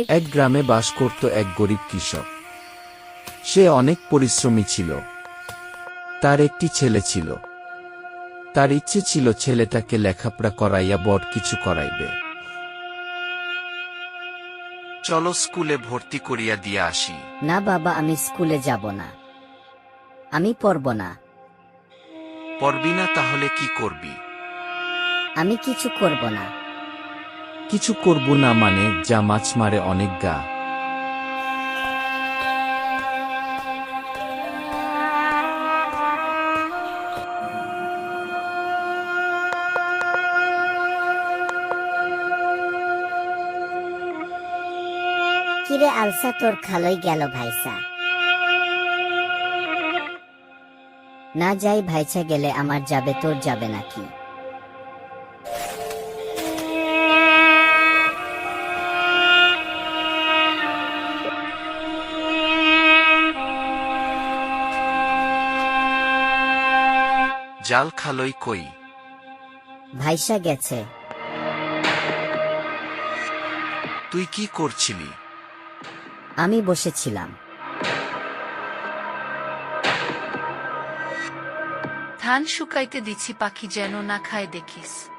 এক গ্রামে বাস করত এক গরিব কৃষক। সে অনেক পরিশ্রমী ছিল। তার একটি ছেলে ছিল। তার ইচ্ছে ছিল ছেলেটাকে লেখাপড়া করাইয়া বড় কিছু করাইবে। চলো স্কুলে ভর্তি করিয়া দিয়া আসি। না বাবা, আমি স্কুলে যাব না। আমি পড়ব না। পড়বি না? তাহলে কি করবি? আমি কিছু করব না। কিছু করব না মানে? যা মাছ মারে অনেক গা। কিরে আলসা, তোর খালই গেল ভাইসা? না যাই ভাইসা গেলে আমার যাবে, তোর যাবে নাকি? জাল খালই কই? ভাইসা গেছে। তুই কি করছিলি? আমি বসেছিলাম। ধান শুকাইতে দিছি, পাখি যেন না খায় দেখিস।